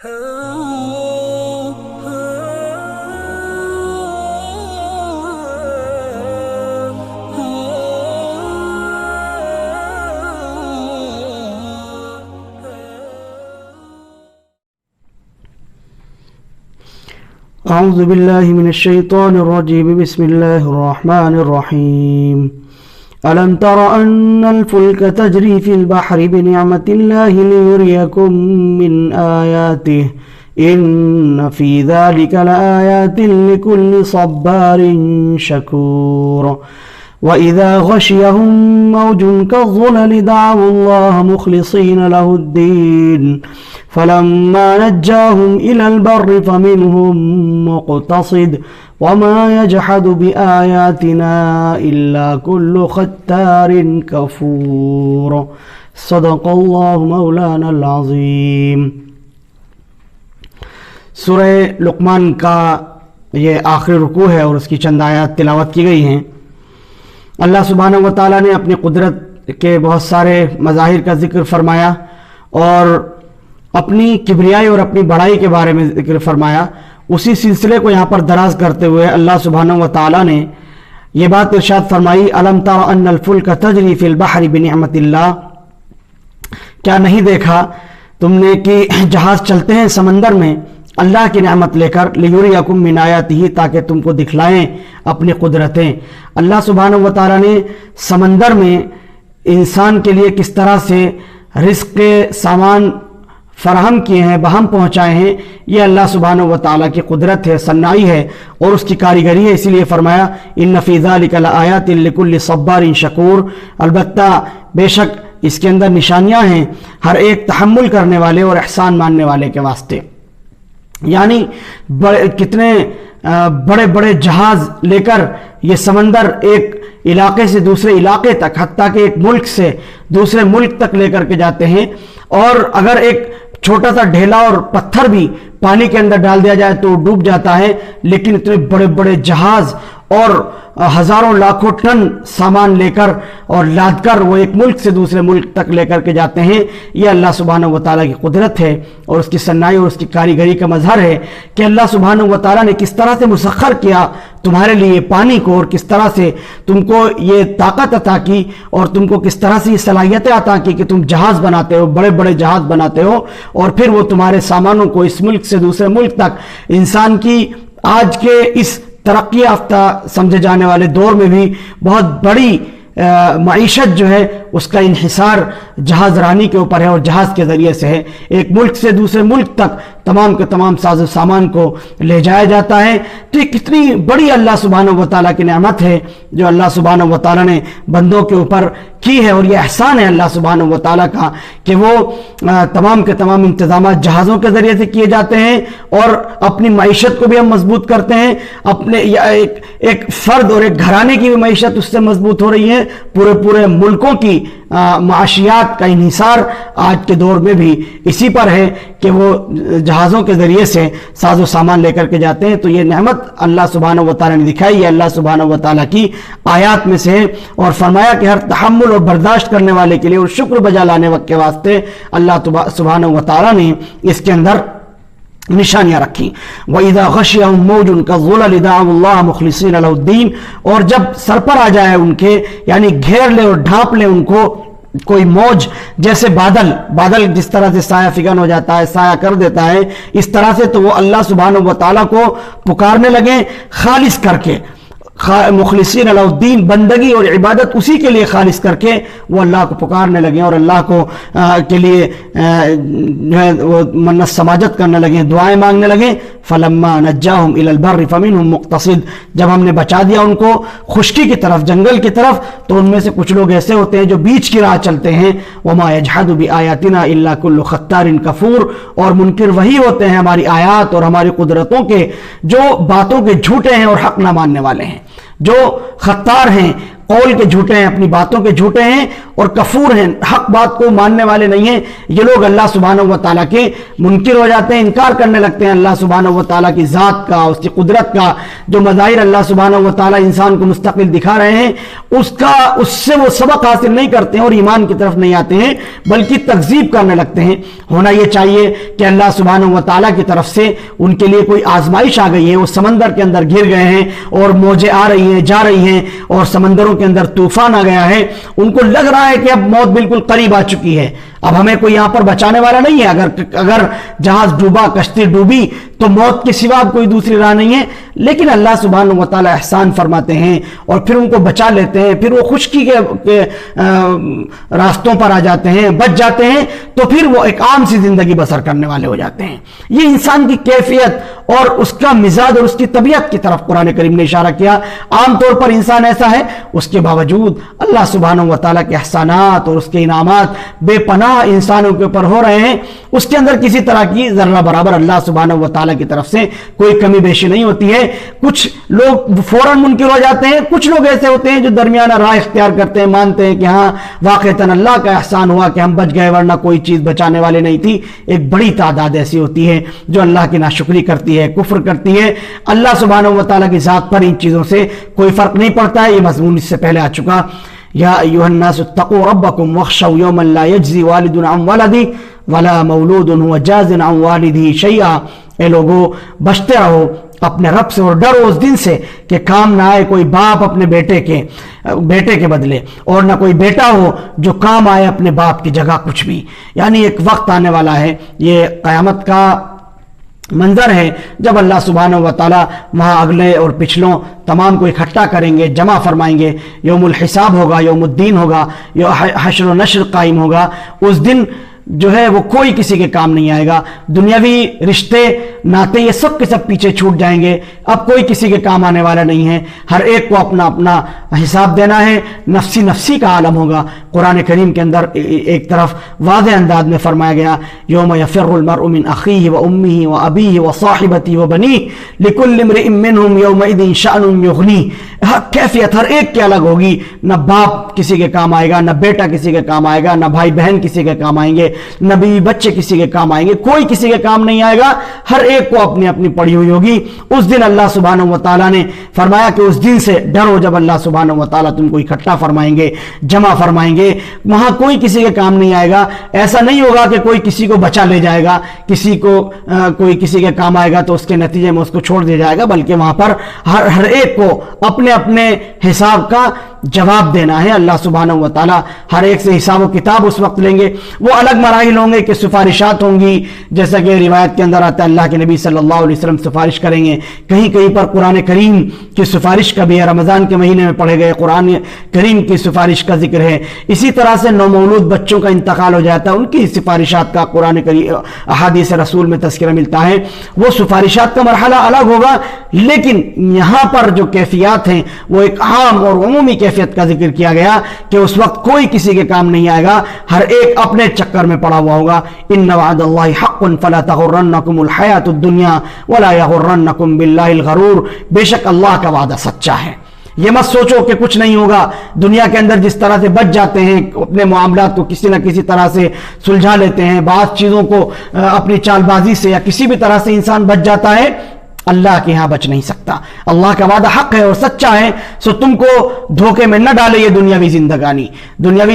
اعوذ باللہ من الشیطان الرجیم بسم اللہ الرحمن الرحیم ألم تر أن الفلك تجري في البحر بنعمة الله ليريكم من آياته إن في ذلك لآيات لكل صبار شكور وإذا غشيهم موج كالظلل دعوا الله مخلصين له الدين فلما نجاهم إلى البر فمنهم مقتصد وما يجحد بآياتنا إلا كل ختار كفور صدق الله مولانا العظیم۔ سورہ لقمان کا یہ آخری رکوع ہے اور اس کی چند آیات تلاوت کی گئی ہیں۔ اللہ سبحانہ و تعالیٰ نے اپنی قدرت کے بہت سارے مظاہر کا ذکر فرمایا اور اپنی کبریائی اور اپنی بڑائی کے بارے میں ذکر فرمایا۔ اسی سلسلے کو یہاں پر دراز کرتے ہوئے اللہ سبحانہ و تعالیٰ نے یہ بات ارشاد فرمائی، الم تر ان الفلک تجری فی البحر بنعمت اللہ، کیا نہیں دیکھا تم نے کہ جہاز چلتے ہیں سمندر میں اللہ کی نعمت لے کر، لیریکم من آیاتہ، تاکہ تم کو دکھلائیں اپنی قدرتیں۔ اللہ سبحانہ و تعالیٰ نے سمندر میں انسان کے لیے کس طرح سے رزق کے سامان فراہم کیے ہیں، بہم پہنچائے ہیں، یہ اللہ سبحانہ و تعالیٰ کی قدرت ہے، صنائی ہے اور اس کی کاریگری ہے۔ اسی لیے فرمایا ان فی ذلک لآیات لکل صبار شکور، البتہ بے شک اس کے اندر نشانیاں ہیں ہر ایک تحمل کرنے والے اور احسان ماننے والے کے واسطے۔ یعنی کتنے بڑے بڑے جہاز لے کر یہ سمندر ایک علاقے سے دوسرے علاقے تک، حتیٰ کہ ایک ملک سے دوسرے ملک تک لے کر کے جاتے ہیں، اور اگر ایک چھوٹا سا ڈھیلا اور پتھر بھی پانی کے اندر ڈال دیا جائے تو ڈوب جاتا ہے، لیکن اتنے بڑے بڑے جہاز اور ہزاروں لاکھوں ٹن سامان لے کر اور لاد کر وہ ایک ملک سے دوسرے ملک تک لے کر کے جاتے ہیں۔ یہ اللہ سبحانہ و تعالیٰ کی قدرت ہے اور اس کی صنائی اور اس کی کاریگری کا مظہر ہے کہ اللہ سبحانہ و تعالیٰ نے کس طرح سے مسخر کیا تمہارے لیے پانی کو، اور کس طرح سے تم کو یہ طاقت عطا کی اور تم کو کس طرح سے یہ صلاحیتیں عطا کی کہ تم جہاز بناتے ہو، بڑے بڑے جہاز بناتے ہو، اور پھر وہ تمہارے سامانوں کو اس ملک سے دوسرے ملک تک، انسان کی آج کے اس ترقی یافتہ سمجھے جانے والے دور میں بھی بہت بڑی معیشت جو ہے اس کا انحصار جہاز رانی کے اوپر ہے اور جہاز کے ذریعے سے ہے۔ ایک ملک سے دوسرے ملک تک تمام کے تمام ساز و سامان کو لے جایا جاتا ہے۔ تو یہ کتنی بڑی اللہ سبحانہ و تعالیٰ کی نعمت ہے جو اللہ سبحانہ و تعالیٰ نے بندوں کے اوپر کی ہے، اور یہ احسان ہے اللہ سبحانہ و تعالیٰ کا کہ وہ تمام کے تمام انتظامات جہازوں کے ذریعے سے کیے جاتے ہیں، اور اپنی معیشت کو بھی ہم مضبوط کرتے ہیں، اپنے ایک فرد اور ایک گھرانے کی بھی معیشت اس سے مضبوط ہو رہی ہے، پورے ملکوں کی معاشیات کا انحصار آج کے دور میں بھی اسی پر ہے کہ وہ جہازوں کے ذریعے سے ساز و سامان لے کر کے جاتے ہیں۔ تو یہ نعمت اللہ سبحانہ و تعالیٰ نے دکھائی ہے، اللہ سبحانہ و تعالیٰ کی آیات میں سے ہے، اور فرمایا کہ ہر تحمل اور برداشت کرنے والے کے لیے اور شکر بجا لانے وقت کے واسطے اللہ سبحانہ و تعالیٰ نے اس کے اندر نشانیاں رکھی۔ وَإِذَا غَشِيَهُم مَّوْجٌ كَالظُّلَلِ دَعَوُا اللَّهَ مُخْلِصِينَ لَهُ الدِّينَ، اور جب سر پر آ جائے ان کے، یعنی گھیر لے اور ڈھانپ لے ان کو کوئی موج، جیسے بادل جس طرح سے سایہ فگن ہو جاتا ہے، سایہ کر دیتا ہے، اس طرح سے تو وہ اللہ سبحانہ و تعالیٰ کو پکارنے لگے خالص کر کے، مخلصین له الدین، بندگی اور عبادت اسی کے لیے خالص کر کے وہ اللہ کو پکارنے لگے اور اللہ کو کے لیے جو ہے وہ منت سماجت کرنے لگے، دعائیں مانگنے لگے۔ فلما نجاهم الى البر فمنهم مقتصد، جب ہم نے بچا دیا ان کو خشکی کی طرف، جنگل کی طرف، تو ان میں سے کچھ لوگ ایسے ہوتے ہیں جو بیچ کی راہ چلتے ہیں۔ وما يجحد بآياتنا الا كل ختار كفور، اور منکر وہی ہوتے ہیں ہماری آیات اور ہماری قدرتوں کے جو باتوں کے جھوٹے ہیں اور حق نہ ماننے والے ہیں، جو خطار ہیں، قول کے جھوٹے ہیں, اپنی باتوں کے جھوٹے ہیں اور کفور ہیں, حق بات کو ماننے والے نہیں ہیں. یہ لوگ اللہ سبحانہ و تعالیٰ کے منکر ہو جاتے ہیں, انکار کرنے لگتے ہیں اللہ سبحانہ و تعالیٰ کی ذات کا, اس کی قدرت کا. جو مظاہر اللہ سبحانہ و تعالیٰ انسان کو مستقل دکھا رہے ہیں اس سے وہ سبق حاصل نہیں کرتے ہیں اور ایمان کی طرف نہیں آتے ہیں, بلکہ تکذیب کرنے لگتے ہیں. ہونا یہ چاہیے کہ اللہ سبحانہ و تعالیٰ کی طرف سے ان کے لیے کوئی آزمائش آ گئی ہے, وہ سمندر کے اندر گر گئے ہیں اور موجیں آ رہی ہیں جا رہی ہیں اور سمندروں کے اندر طوفان آ گیا ہے, ان کو لگ رہا ہے کہ اب موت بالکل قریب آ چکی ہے, اب ہمیں کوئی یہاں پر بچانے والا نہیں ہے. اگر جہاز ڈوبا, کشتی ڈوبی تو موت کے سوا کوئی دوسری راہ نہیں ہے. لیکن اللہ سبحانہ و تعالیٰ احسان فرماتے ہیں اور پھر ان کو بچا لیتے ہیں, پھر وہ خشکی کے راستوں پر آ جاتے ہیں, بچ جاتے ہیں, تو پھر وہ ایک عام سی زندگی بسر کرنے والے ہو جاتے ہیں. یہ انسان کی کیفیت اور اس کا مزاج اور اس کی طبیعت کی طرف قرآن کریم نے اشارہ کیا. عام طور پر انسان ایسا ہے, اس کے باوجود اللہ سبحانہ و تعالیٰ کے احسانات اور اس کے انعامات بے پناہ انسانوں کے اوپر ہو رہے ہیں. اس کے اندر کسی طرح کی ذرہ برابر اللہ سبحانہ و تعالیٰ کی طرف سے کوئی کمی بیشی نہیں ہوتی ہے. کچھ لوگ فوراً منکر ہو جاتے ہیں, کچھ لوگ ایسے ہوتے ہیں جو درمیانہ راہ اختیار کرتے ہیں, مانتے ہیں کہ ہاں واقعتاً اللہ کا احسان ہوا کہ ہم بچ گئے ورنہ کوئی چیز بچانے والے نہیں تھی. ایک بڑی تعداد ایسی ہوتی ہے جو اللہ کی ناشکری کرتی ہے, کفر کرتی ہے. اللہ سبحانہ و تعالیٰ کی ذات پر ان چیزوں سے کوئی فرق نہیں پڑتا ہے. یہ مضمون اس سے پہلے آ چکا. یا ایھا الناس اتقوا ربکم واخشوا یوما لا یجزی والد عن ولدہ ولا مولود هو جاز عن والدہ شیئا. اے لوگو بچتے رہو اپنے رب سے اور ڈرو اس دن سے کہ کام نہ آئے کوئی باپ اپنے بیٹے کے بدلے, اور نہ کوئی بیٹا ہو جو کام آئے اپنے باپ کی جگہ کچھ بھی. یعنی ایک وقت آنے والا ہے, یہ قیامت کا منظر ہے, جب اللہ سبحانہ و تعالیٰ وہاں اگلے اور پچھلوں تمام کو اکٹھا کریں گے, جمع فرمائیں گے. یوم الحساب ہوگا, یوم الدین ہوگا, حشر و نشر قائم ہوگا. اس دن جو ہے وہ کوئی کسی کے کام نہیں آئے گا. دنیاوی رشتے ناتے یہ سب کے سب پیچھے چھوٹ جائیں گے, اب کوئی کسی کے کام آنے والا نہیں ہے. ہر ایک کو اپنا اپنا حساب دینا ہے, نفسی نفسی کا عالم ہوگا. قرآن کریم کے اندر ایک طرف واضح انداز میں فرمایا گیا یوم یفر المرء من اخیہ و امہ و ابیہ و صاحبتہ و بنیہ لکل امرئ منہم یومئذ شأن یغنیہ. کیفیت ہر ایک کی الگ ہوگی, نہ باپ کسی کے کام آئے گا, نہ بیٹا کسی کے کام آئے گا, نہ بھائی بہن کسی کے کام آئیں گے, نہ بیوی بچے کسی کے کام آئیں گے, کوئی کسی کے کام نہیں آئے گا. ہر ایک کو اپنی اپنی پڑی ہوئی ہوگی. اس دن اللہ سبحانہ و تعالیٰ نے فرمایا کہ اس دن سے ڈرو جب اللہ سبحانہ و تعالیٰ تم کو اکٹھا فرمائیں گے, جمع فرمائیں گے. وہاں کوئی کسی کے کام نہیں آئے گا. ایسا نہیں ہوگا کہ کوئی کسی کو بچا لے جائے گا, کوئی کسی کے کام آئے گا تو اس کے نتیجے میں اس کو چھوڑ دیا جائے گا, بلکہ وہاں پر ہر ایک کو اپنے اپنے حساب کا جواب دینا ہے. اللہ سبحانہ و تعالیٰ ہر ایک سے حساب و کتاب اس وقت لیں گے. وہ الگ مراحل ہوں گے کہ سفارشات ہوں گی, جیسا کہ روایت کے اندر آتا ہے اللہ کے نبی صلی اللہ علیہ وسلم سفارش کریں گے. کہیں کہیں پر قرآن کریم کی سفارش کا بھی ہے, رمضان کے مہینے میں پڑھے گئے قرآن کریم کی سفارش کا ذکر ہے. اسی طرح سے نومولود بچوں کا انتقال ہو جاتا ہے, ان کی سفارشات کا قرآن کریم احادیث رسول میں تذکرہ ملتا ہے. وہ سفارشات کا مرحلہ الگ ہوگا, لیکن یہاں پر جو کیفیات ہیں وہ ایک عام اور عمومی کیفیت کا ذکر کیا گیا کہ اس وقت کوئی کسی کے کام نہیں آئے گا, ہر ایک اپنے چکر میں پڑا ہوا ہوگا. ان وعد اللہ حق فلا تغرنکم الحیات الدنیا ولا یغرنکم باللہ الغرور. بے شک اللہ کا وعدہ سچا ہے. یہ مت سوچو کہ کچھ نہیں ہوگا. دنیا کے اندر جس طرح سے بچ جاتے ہیں, اپنے معاملات کو کسی نہ کسی طرح سے سلجھا لیتے ہیں, بعض چیزوں کو اپنی چال بازی سے یا کسی بھی طرح سے انسان بچ جاتا ہے, اللہ کے ہاں بچ نہیں سکتا. اللہ کا وعدہ حق ہے اور سچا ہے. سو تم کو دھوکے میں نہ ڈالے یہ دنیاوی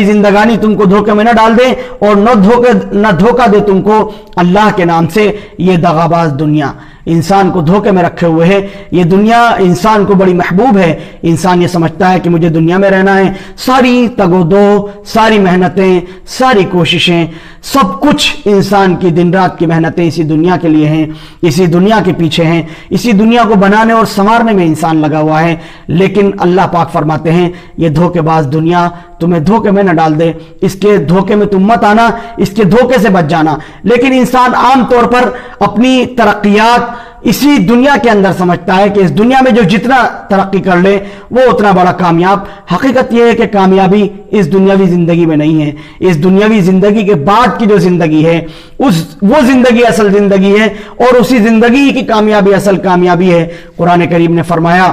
زندگانی تم کو دھوکے میں نہ ڈال دے, اور نہ دھوکہ دے تم کو اللہ کے نام سے یہ دغاباز دنیا. انسان کو دھوکے میں رکھے ہوئے ہے. یہ دنیا انسان کو بڑی محبوب ہے. انسان یہ سمجھتا ہے کہ مجھے دنیا میں رہنا ہے. ساری تگ و دو, ساری محنتیں, ساری کوششیں, سب کچھ انسان کی دن رات کی محنتیں اسی دنیا کے لیے ہیں, اسی دنیا کے پیچھے ہیں, اسی دنیا کو بنانے اور سنوارنے میں انسان لگا ہوا ہے. لیکن اللہ پاک فرماتے ہیں یہ دھوکے باز دنیا تمہیں دھوکے میں نہ ڈال دے, اس کے دھوکے میں تم مت آنا, اس کے دھوکے سے بچ جانا. لیکن انسان عام طور پر اپنی ترقیات اسی دنیا کے اندر سمجھتا ہے کہ اس دنیا میں جو جتنا ترقی کر لے وہ اتنا بڑا کامیاب. حقیقت یہ ہے کہ کامیابی اس دنیاوی زندگی میں نہیں ہے. اس دنیاوی زندگی کے بعد کی جو زندگی ہے وہ زندگی اصل زندگی ہے, اور اسی زندگی کی کامیابی اصل کامیابی ہے. قرآن کریم نے فرمایا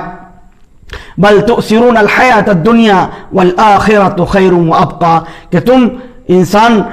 बल तुसिरून अल हयात दुनिया वल आखिरतु खैरुम व अबका, कि तुम इंसान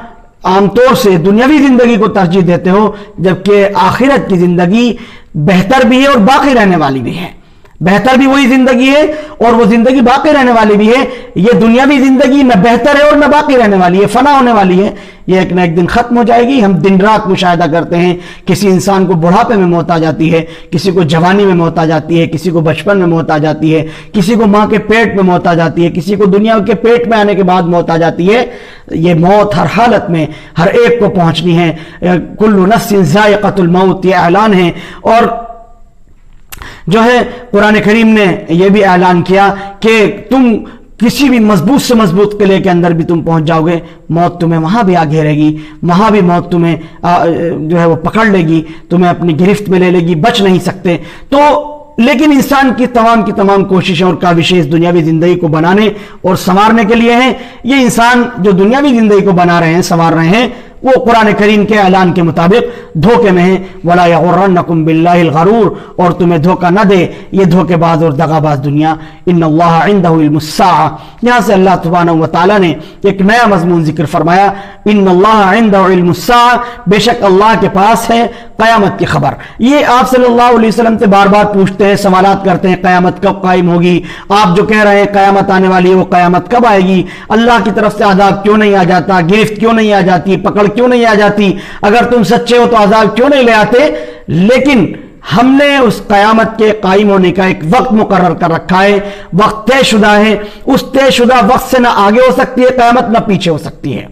आमतौर से दुनियावी जिंदगी को तरजीह देते हो, जबकि आखिरत की जिंदगी बेहतर भी है और बाकी रहने वाली भी है। बेहतर भी वही जिंदगी है और वो जिंदगी बाकी रहने वाली भी है। ये दुनियावी जिंदगी न बेहतर है और न बाकी रहने वाली है, फना होने वाली है। ये एक न एक दिन खत्म हो जाएगी। हम दिन रात मुशाहिदा करते हैं, किसी इंसान को बुढ़ापे में मौत आ जाती है, किसी को जवानी में मौत आ जाती है, किसी को बचपन में मौत आ जाती है, किसी को माँ के पेट में मौत आ जाती है, किसी को दुनिया के पेट में आने के बाद मौत आ जाती है। ये मौत हर हालत में हर एक को पहुंचनी है। कुल्लु नफ्सिन ज़ाइक़तुल मौत, ये ऐलान है। और जो है कुरान करीम ने यह भी ऐलान किया कि तुम किसी भी मजबूत से मजबूत किले के अंदर भी तुम पहुंच जाओगे, मौत तुम्हें वहां भी आ घेरेगी, वहां भी मौत तुम्हें जो है वो पकड़ लेगी, तुम्हें अपनी गिरफ्त में ले लेगी, बच नहीं सकते। तो लेकिन इंसान की तमाम कोशिशें और काविशें दुनियावी जिंदगी को बनाने और संवारने के लिए हैं। ये इंसान जो दुनियावी जिंदगी को बना रहे हैं, संवार रहे हैं, वो कुरान करीम के ऐलान के मुताबिक धोखे में है। वला यगुर्रन्नकुम बिल्लाहिल गरूर, और तुम्हें धोखा न दे ये धोखेबाज और दगाबाज दुनिया। इन्नल्लाह इंदहु इल्मुस्साअ, यहां से अल्लाह सुब्हानहु व तआला ने एक नया मजमून जिक्र फरमाया। इन्नल्लाह इंदहु इल्मुस्साअ, बेशक अल्लाह के पास है क़यामत की खबर। ये आप सल्लल्लाहु अलैहि वसल्लम से बार बार पूछते हैं, सवालात करते हैं, क़यामत कब कायम होगी? आप जो कह रहे हैं क़यामत आने वाली है, वो क़यामत कब आएगी? अल्लाह की तरफ से अज़ाब क्यों नहीं आ जाता? गिरफ्त क्यों नहीं आ जाती? पकड़ क्यों नहीं आ जाती? अगर तुम सच्चे हो तो अज़ाब क्यों नहीं ले आते? लेकिन हमने उस क़यामत के कायम होने का एक वक्त मुकर्रर कर रखा है, वक्त तयशुदा है। उस तयशुदा वक्त से ना आगे हो सकती है क़यामत, ना पीछे हो सकती है।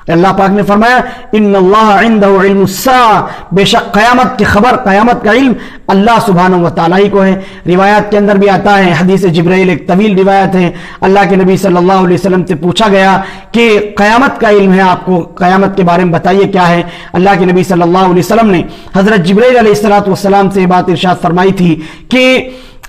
अल्लाह पाक ने फरमाया इन्नल्लाह इंदहु इल्मुस्साअ, बेशक क़यामत की खबर, क़यामत का इल्म अल्लाह सुब्हानहु व तआला ही को है। रिवायत के अंदर भी आता है, हदीस जिब्राइल, एक तवील रिवायत है, अल्लाह के नबी सल्लल्लाहु अलैहि वसल्लम से पूछा गया कि क़यामत का इल्म है, आपको क़यामत के बारे में बताइए क्या है। अल्लाह के नबी सल्लल्लाहु अलैहि वसल्लम ने हज़रत जिब्राइल अलैहिस्सलातु वस्सलाम से बात इरशाद फरमाई थी कि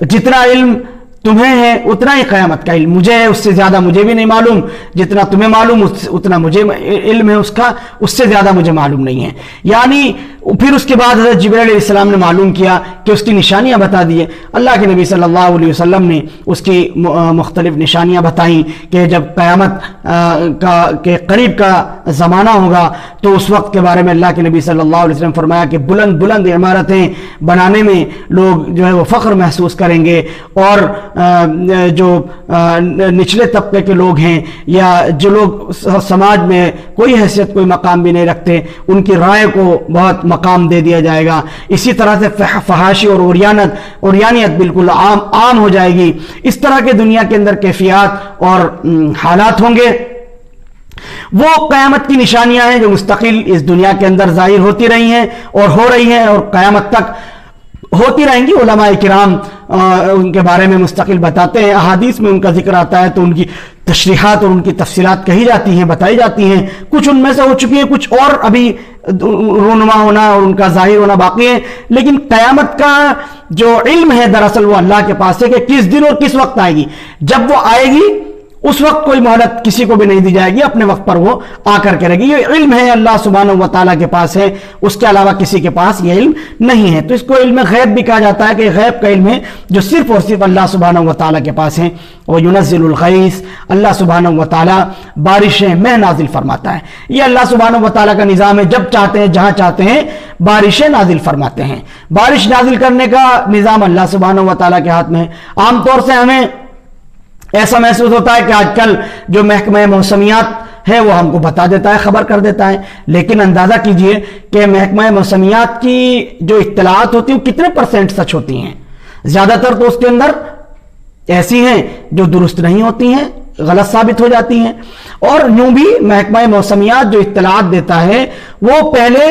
जितना इल्म तुम्हें है उतना ही क़यामत का इल्म मुझे है, उससे ज्यादा मुझे भी नहीं मालूम। जितना तुम्हें मालूम उतना मुझे इल्म है उसका, उससे ज्यादा मुझे मालूम नहीं है। यानी फिर उसके बाद हज़रत जिब्राइल अलैहिस्सलाम ने मालूम किया कि उसकी निशानियां बता दी। अल्लाह के नबी सल्लल्लाहु अलैहि वसल्लम ने उसकी मुख्तलिफ निशानियां बताई कि जब क़यामत के करीब का ज़माना होगा तो उस वक्त के बारे में अल्लाह के नबी सल्लल्लाहु अलैहि वसल्लम फरमाया कि बुलंद बुलंद इमारतें बनाने में लोग जो है वो फ़ख्र महसूस करेंगे, और जो निचले तबके के लोग हैं या जो लोग समाज में कोई हैसियत कोई मकाम भी नहीं रखते, उनकी राय को बहुत मकाम दे दिया जाएगा। इसी तरह से फहाशी और ओरियानियत बिल्कुल आम हो जाएगी। इस तरह के दुनिया के अंदर कैफियत और हालात होंगे। वो क़यामत की निशानियां हैं जो मुस्तकिल इस दुनिया के अंदर ज़ाहिर होती रही हैं और हो रही हैं और क़यामत तक होती रहेंगी। उलमाए किराम उनके बारे में मुस्तकिल बताते हैं, अहादीस में उनका जिक्र आता है तो उनकी तशरीहात और उनकी तफसीलात कही जाती हैं, बताई जाती हैं। कुछ उनमें से हो चुकी है, कुछ और अभी रूनुमा होना और उनका जाहिर होना बाकी है। लेकिन क़यामत का जो इल्म है दरअसल वो अल्लाह के पास है कि किस दिन और किस वक्त आएगी। जब वो आएगी उस वक्त कोई मोहलत किसी को भी नहीं दी जाएगी, अपने वक्त पर वो आकर करेगी। ये इल्म है अल्लाह सुब्हानहु व तआला के पास है, उसके अलावा किसी के पास ये इल्म नहीं है। तो इसको इल्म गैब भी कहा जाता है कि गैब का इल्म है जो सिर्फ और सिर्फ अल्लाह सुब्हानहु व तआला के पास है। और युनज़्ज़िलुल गैस, अल्लाह सुब्हानहु व तआला बारिशें मैं नाजिल फरमाता है। ये अल्लाह सुब्हानहु व तआला का निज़ाम है, जब चाहते हैं जहां चाहते हैं बारिशें नाजिल फरमाते हैं। बारिश नाजिल करने का निज़ाम अल्लाह सुब्हानहु व तआला के हाथ में। आमतौर से हमें ऐसा महसूस होता है कि आजकल जो महकमा मौसमियात है वो हमको बता देता है, खबर कर देता है, लेकिन अंदाजा कीजिए कि महकमा मौसमियात की जो इत्तलाआत होती है वो कितने % सच होती हैं। ज्यादातर तो उसके अंदर ऐसी हैं जो दुरुस्त नहीं होती हैं, गलत साबित हो जाती हैं। और यूं भी महकमा मौसमियात जो इत्तलाआत देता है वो पहले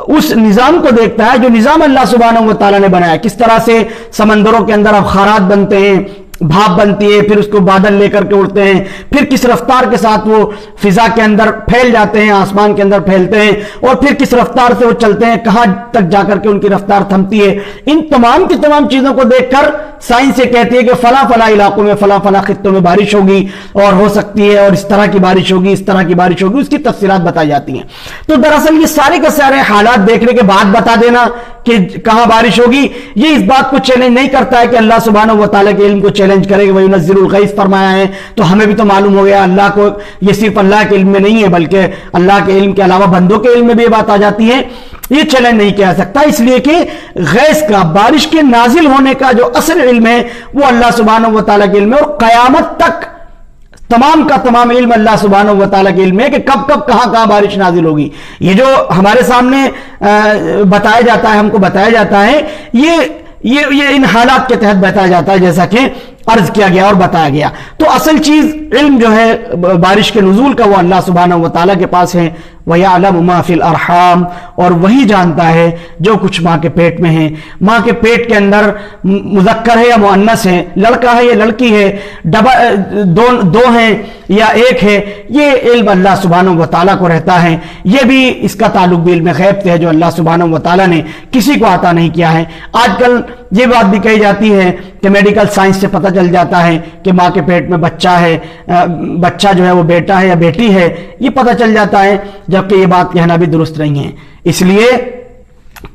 उस निज़ाम को देखता है जो निज़ाम अल्लाह सुब्हानहु व तआला ने बनाया। किस तरह से समंदरों के अंदर अबखारात बनते हैं, भाप बनती है, फिर उसको बादल लेकर के उड़ते हैं, फिर किस रफ्तार के साथ वो फिजा के अंदर फैल जाते हैं, आसमान के अंदर फैलते हैं, और फिर किस रफ्तार से वो चलते हैं, कहां तक जाकर के उनकी रफ्तार थमती है। इन तमाम की तमाम चीजों को देखकर साइंस ये कहती है कि फला फला इलाकों में फला फला खित्तों में बारिश होगी और हो सकती है, और इस तरह की बारिश होगी, इस तरह की बारिश होगी, उसकी तफसीलात बताई जाती हैं। तो दरअसल ये सारे के सारे हालात देखने के बाद बता देना कि कहां बारिश होगी, ये इस बात को चैलेंज नहीं करता है कि अल्लाह सुब्हानहु व तआला के इल्म को चैलेंज चैलेंज करें वही नज़्ज़िलुल गैस फरमाया है, तो हमें भी तो मालूम हो गया अल्लाह को, ये सिर्फ अल्लाह के इल्म में नहीं है बल्कि अल्लाह के इल्म के अलावा बंदों के इल्म में भी ये बात आ जाती है। ये चैलेंज नहीं किया सकता, इसलिए कि गैस का, बारिश के नाजिल होने का जो असल इल्म है वो अल्लाह सुब्हानहू व तआला के इल्म है, और क़यामत तक तमाम का तमाम इल्म अल्लाह सुब्हानहू व तआला के इल्म है कि कब कब कहां बारिश नाजिल होगी। ये जो हमारे सामने बताया जाता है, हमको बताया जाता है, ये इन हालात के तहत बताया जाता है जैसा कि अर्ज किया गया और बताया गया। तो असल चीज इल्म जो है बारिश के नुज़ूल का वो अल्लाह सुब्हानहू व तआला के पास है। वयअलमु मा फिल अरहाम, और वही जानता है जो कुछ माँ के पेट में है। माँ के पेट के अंदर मुज़क्कर है या मुअन्नस है, लड़का है या लड़की है, दो हैं या एक है, ये इल्म अल्लाह सुब्हानहू व तआला को रहता है। ये भी, इसका ताल्लुक भी इल्म गैब से है जो अल्लाह सुब्हानहू व तआला ने किसी को अता नहीं किया है। आजकल ये बात भी कही जाती है कि मेडिकल साइंस से पता चल जाता है कि माँ के पेट में बच्चा है, बच्चा जो है वो बेटा है या बेटी है, ये पता चल जाता है, जबकि ये बात कहना भी दुरुस्त नहीं है। इसलिए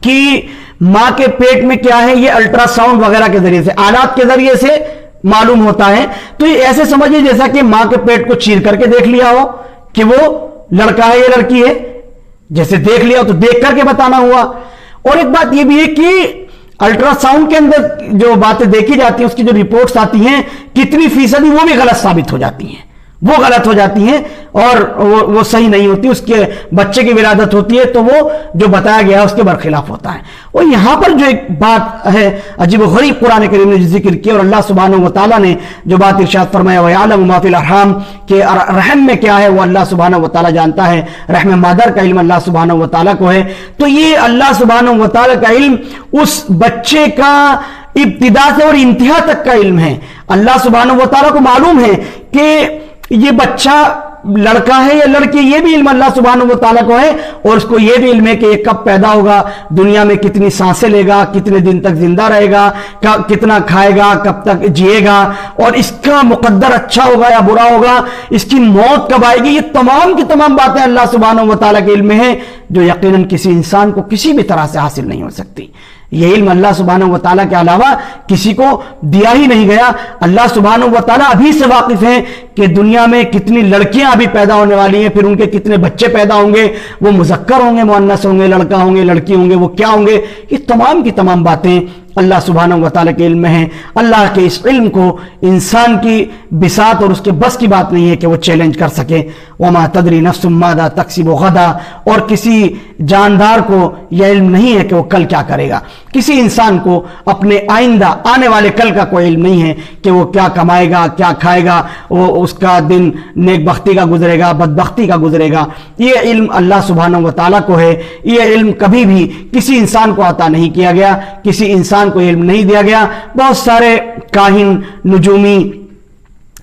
कि माँ के पेट में क्या है ये अल्ट्रासाउंड वगैरह के जरिए से, आलात के जरिए से मालूम होता है। तो ये ऐसे समझिए जैसा कि माँ के पेट को चीर करके देख लिया हो कि वो लड़का है या लड़की है, जैसे देख लिया हो तो देख करके बताना हुआ। और एक बात ये भी है कि अल्ट्रासाउंड के अंदर जो बातें देखी जाती हैं, उसकी जो रिपोर्ट्स आती हैं, कितनी फीसदी वो भी गलत साबित हो जाती हैं, वो गलत हो जाती हैं और वो सही नहीं होती। उसके बच्चे की विलादत होती है तो वो जो बताया गया है उसके बरखिलाफ होता है। और यहां पर जो एक बात है अजीब व गरीब, कुरान करीम ने जिक्र किया और अल्लाह सुब्हानहू व तआला ने जो बात इरशाद फरमाया, वयअलमु मा फिल अरहाम, के रहम में क्या है वो अल्लाह सुब्हानहू व तआला जानता है। रहम मादर का इल्म अल्लाह सुब्हानहू व तआला को है। तो ये अल्लाह सुब्हानहू व तआला का इल्म उस बच्चे का इब्तिदा से और इंतहा तक का इल्म है। अल्लाह सुब्हानहू व तआला को मालूम है कि ये बच्चा लड़का है या लड़की, ये भी इल्म अल्लाह सुब्हानहू व तआला को है। और उसको ये भी इल्म है कि ये कब पैदा होगा, दुनिया में कितनी सांसें लेगा, कितने दिन तक जिंदा रहेगा, कितना खाएगा, कब तक जिएगा, और इसका मुकद्दर अच्छा होगा या बुरा होगा, इसकी मौत कब आएगी, ये तमाम की तमाम बातें अल्लाह सुब्हानहू व तआला के इल्म में है, जो यकीनन किसी इंसान को किसी भी तरह से हासिल नहीं हो सकती। ये इल्म अल्लाह सुब्हानहू व तआला के अलावा किसी को दिया ही नहीं गया। अल्लाह सुब्हानहू व तआला अभी से वाकिफ हैं कि दुनिया में कितनी लड़कियां अभी पैदा होने वाली हैं, फिर उनके कितने बच्चे पैदा होंगे, वो मुज़क्कर होंगे, मुअन्नस होंगे, लड़का होंगे, लड़की होंगे, वो क्या होंगे, ये तमाम की तमाम बातें अल्लाह सुब्हानहू व तआला के इल्म में है। अल्लाह के इस इल्म को इंसान की बिसात और उसके बस की बात नहीं है कि वो चैलेंज कर सके। वमा तदरी नफ्सुम मादा तक्सिबु गदा, और किसी जानदार को यह इल्म नहीं है कि वो कल क्या करेगा। किसी इंसान को अपने आइंदा आने वाले कल का कोई इल्म नहीं है कि वो क्या कमाएगा, क्या खाएगा, वो उसका दिन नेकबख्ती का गुजरेगा, बदबख्ती का गुजरेगा। ये इल्म अल्लाह सुब्हानहू व तआला को है। ये इल्म कभी भी किसी इंसान को अता नहीं किया गया, किसी इंसान को इल्म नहीं दिया गया। बहुत सारे काहिन, नुजूमी,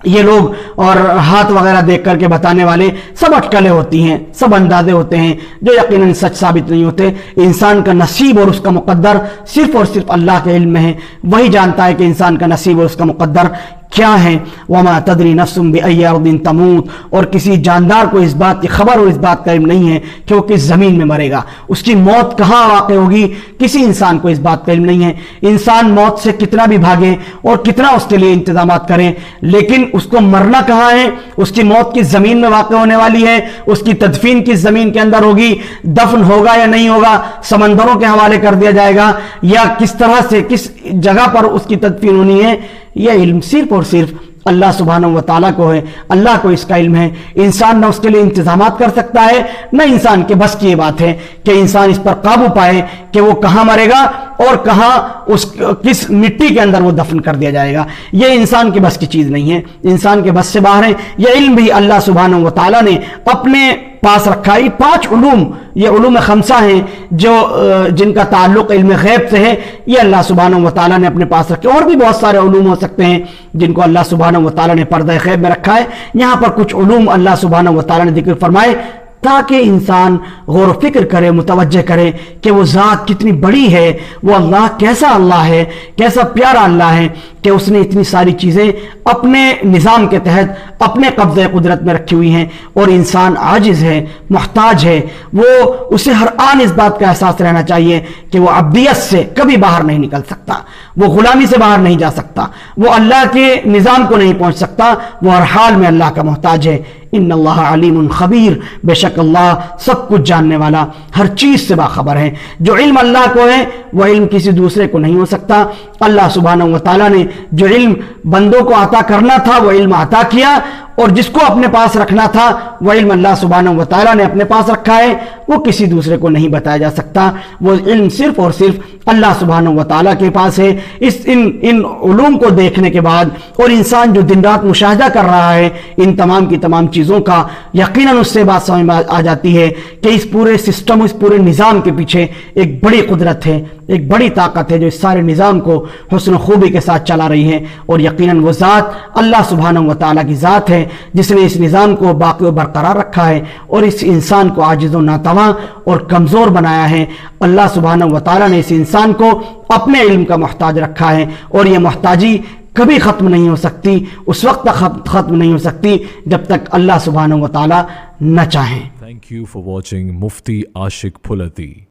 ये लोग और हाथ वगैरह देख करके बताने वाले, सब अटकलें होती हैं, सब अंदाजे होते हैं जो यकीनन सच साबित नहीं होते। इंसान का नसीब और उसका मुकद्दर सिर्फ और सिर्फ अल्लाह के इल्म में है। वही जानता है कि इंसान का नसीब और उसका मुकद्दर क्या है। वमा तदरी नफ्सुम बिअय्यि अर्दिन तमूत, और किसी जानदार को इस बात की खबर और इस बात का इल्म नहीं है कि वो किस जमीन में मरेगा, उसकी मौत कहाँ वाक़ होगी, किसी इंसान को इस बात का इल्म नहीं है। इंसान मौत से कितना भी भागे और कितना उसके लिए इंतजाम करें, लेकिन उसको मरना कहाँ है, उसकी मौत किस जमीन में वाक़ होने वाली है, उसकी तदफीन किस जमीन के अंदर होगी, दफन होगा या नहीं होगा, समंदरों के हवाले कर दिया जाएगा या किस तरह से किस जगह पर उसकी तदफीन होनी है, यह इल्म सिर्फ और सिर्फ अल्लाह सुब्हानहू व तआला को है। अल्लाह को इसका इल्म है। इंसान न उसके लिए इंतजामात कर सकता है, न इंसान के बस की ये बात है कि इंसान इस पर काबू पाए कि वो कहाँ मरेगा और कहाँ किस मिट्टी के अंदर वो दफन कर दिया जाएगा। ये इंसान के बस की चीज़ नहीं है, इंसान के बस से बाहर है। यह इल्म भी अल्लाह सुब्हानहू व तआला ने अपने पास रखा है। 5 उलूम, ये उलूम खमसा हैं जो जिनका ताल्लुक इल्म गैब से है, ये अल्लाह सुब्हानहू व तआला ने अपने पास रखे। और भी बहुत सारे उलूम हो सकते हैं जिनको अल्लाह सुब्हानहू व तआला ने पर्दा गैब में रखा है। यहाँ पर कुछ उलूम अल्लाह सुब्हानहू व तआला ने जिक्र फरमाए تاکہ انسان غور و فکر کرے، متوجہ کرے کہ وہ ذات کتنی بڑی ہے، وہ اللہ کیسا اللہ ہے، کیسا پیارا اللہ ہے کہ اس نے اتنی ساری چیزیں اپنے نظام کے تحت اپنے قبضہ قدرت میں رکھی ہوئی ہیں، اور انسان عاجز ہے، محتاج ہے۔ وہ اسے ہر آن اس بات کا احساس رہنا چاہیے کہ وہ عبدیت سے کبھی باہر نہیں نکل سکتا، وہ غلامی سے باہر نہیں جا سکتا، وہ اللہ کے نظام کو نہیں پہنچ سکتا، وہ ہر حال میں اللہ کا محتاج ہے۔ ان اللہ علیم خبیر، بے شک اللہ سب کچھ جاننے والا، ہر چیز سے باخبر ہے۔ جو علم اللہ کو ہے وہ علم کسی دوسرے کو نہیں ہو سکتا۔ اللہ سبحانہ و تعالیٰ نے جو علم بندوں کو عطا کرنا تھا وہ علم عطا کیا، اور جس کو اپنے پاس رکھنا تھا وہ علم اللہ سبحانہ و تعالیٰ نے اپنے پاس رکھا ہے، وہ کسی دوسرے کو نہیں بتایا جا سکتا۔ وہ علم صرف اور صرف اللہ سبحانہ و تعالیٰ کے پاس ہے۔ ان علوم کو دیکھنے کے بعد، اور انسان جو دن رات مشاہدہ کر رہا ہے ان تمام کی تمام چیزوں کا، یقیناً اس سے بات سمجھ میں آ جاتی ہے کہ اس پورے سسٹم، اس پورے نظام کے پیچھے ایک بڑی قدرت ہے، ایک بڑی طاقت ہے جو اس سارے نظام کو حسن و خوبی کے ساتھ چلا رہی ہے، اور یقیناً وہ ذات اللہ سبحانہ و تعالیٰ کی ذات ہے جس نے اس نظام کو باقی و برقرار رکھا ہے اور اس انسان کو عاجز و ناتواں اور کمزور بنایا ہے۔ اللہ سبحانہ و تعالیٰ نے اس انسان کو اپنے علم کا محتاج رکھا ہے، اور یہ محتاجی کبھی ختم نہیں ہو سکتی، اس وقت تک ختم نہیں ہو سکتی جب تک اللہ سبحانہ و تعالیٰ نہ چاہیں۔ Thank you for watching Mufti Ashik Phulati.